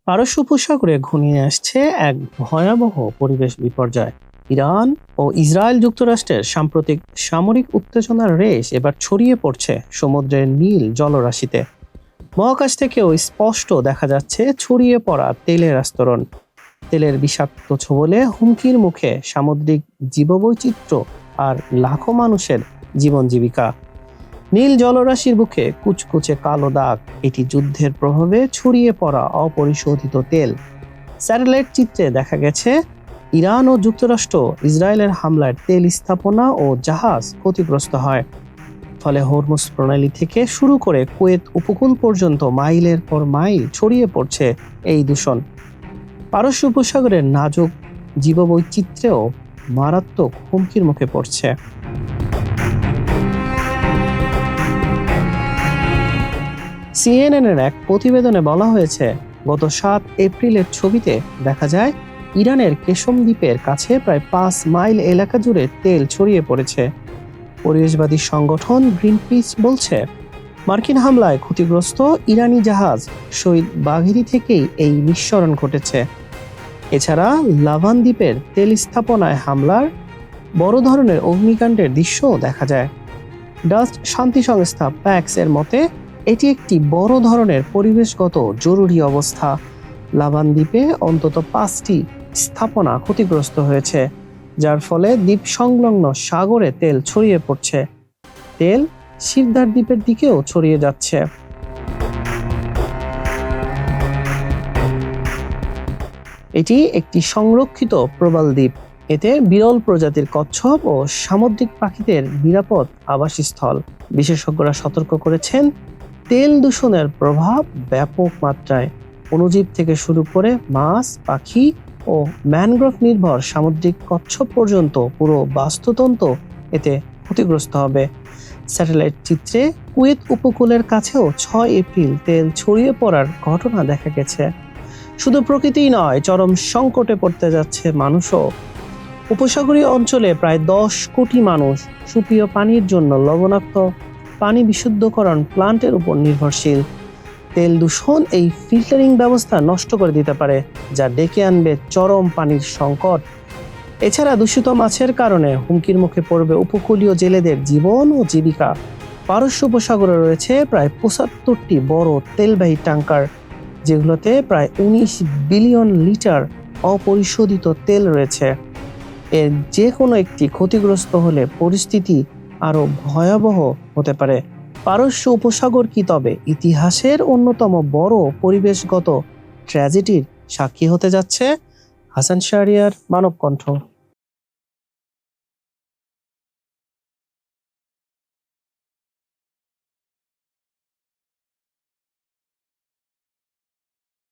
পারস্য উপসাগরে ঘনিয়ে আসছে এক ভয়াবহ পরিবেশ বিপর্যয়। ইরান ও ইসরায়েল যুক্তরাষ্ট্রের সাম্প্রতিক সামরিক উত্তেজনার রেশ এবার ছড়িয়ে পড়ছে সমুদ্রের নীল জলরাশিতে। মহাকাশ থেকেও স্পষ্ট দেখা যাচ্ছে ছড়িয়ে পড়া তেলের আস্তরণ। তেলের বিষাক্ত ছোবলে হুমকির মুখে সামুদ্রিক জীববৈচিত্র্য আর লাখো মানুষের জীবন জীবিকা। নীল জলরাশির বুকে কুচকুচে কালো দাগ, এটি যুদ্ধের প্রভাবে ছড়িয়ে পড়া অপরিশোধিত তেল। স্যাটেলাইট চিত্রে দেখা গেছে ইরান ও যুক্তরাষ্ট্র ইসরায়েলের হামলায় তেল স্থাপনা ও জাহাজ ক্ষতিগ্রস্ত হয়। ফলে হরমুজ প্রণালী থেকে শুরু করে কুয়েত উপকূল পর্যন্ত মাইলের পর মাইল ছড়িয়ে পড়ছে এই দূষণ। পারস্য উপসাগরের নাজুক জীববৈচিত্র্যেও মারাত্মক হুমকির মুখে পড়ছে। সিএনএন-এর এক প্রতিবেদনে বলা হয়েছে, গত ৭ এপ্রিলের ছবিতে দেখা যায় ইরানের কেশম দ্বীপের কাছে প্রায় ৫ মাইল এলাকা জুড়ে তেল ছড়িয়ে পড়েছে। পরিবেশবাদী সংগঠন গ্রিনপিস বলছে, মার্কিন হামলায় ক্ষতিগ্রস্ত ইরানি জাহাজ শহীদ বাঘেরি থেকেই এই নিঃসরণ ঘটেছে। এছাড়া লাভান দ্বীপের তেল স্থাপনায় হামলার বড় ধরনের অগ্নিকাণ্ডের দৃশ্যও দেখা যায়। ডাচ শান্তি সংস্থা প্যাক্স এর মতে, এটি একটি বড় ধরনের পরিবেশগত জরুরি অবস্থা। লাভান দ্বীপে অন্তত ৫টি স্থাপনা ক্ষতিগ্রস্ত হয়েছে, যার ফলে দ্বীপ সংলগ্ন সাগরে তেল ছড়িয়ে পড়ছে। তেল শিরদার দ্বীপের দিকেও ছড়িয়ে যাচ্ছে। এটি একটি সংরক্ষিত প্রবাল দ্বীপ। এতে বিরল প্রজাতির কচ্ছপ ও সামুদ্রিক পাখিদের নিরাপদ আবাসস্থল। বিশেষজ্ঞরা সতর্ক করেছেন, তেল দূষণের প্রভাব ব্যাপক মাত্রায়। অণুজীব থেকে শুরু করে মাছ, পাখি ও ম্যানগ্রোভ নির্ভর সামুদ্রিক কচ্ছপ পর্যন্ত পুরো বাস্তুতন্ত্র এতে ক্ষতিগ্রস্ত হবে। স্যাটেলাইট চিত্রে কুয়েত উপকূলের কাছেও ৬ এপ্রিল তেল ছড়িয়ে পড়ার ঘটনা দেখা গেছে। শুধু প্রকৃতিই নয়, চরম সংকটে পড়তে যাচ্ছে মানুষও। উপসাগরীয় অঞ্চলে প্রায় ১০ কোটি মানুষ সুপেয় পানির জন্য লবণাক্ত পানি বিশুদ্ধকরণ প্লান্টের উপর নির্ভরশীল। তেল দূষণ এই ফিল্টারিং ব্যবস্থা নষ্ট করে দিতে পারে, যা ডেকে আনবে চরম পানির সংকট। এছাড়া দূষিত মাছের কারণে হুমকির মুখে পড়বে উপকূলীয় জেলেদের জীবন ও জীবিকা। পারস্য উপসাগরে রয়েছে প্রায় ৭৫টি বড় তেলবাহী ট্যাঙ্কার, যেগুলোতে প্রায় ১৯ বিলিয়ন লিটার অপরিশোধিত তেল রয়েছে। এর যে কোনো একটি ক্ষতিগ্রস্ত হলে পরিস্থিতি আরো ভয়াবহ হতে পারে। পারস্য উপসাগর কি তবে ইতিহাসের অন্যতম বড় পরিবেশগত ট্র্যাজেডির সাক্ষী হতে যাচ্ছে? হাসান শাহরিয়ার, মানব কণ্ঠ।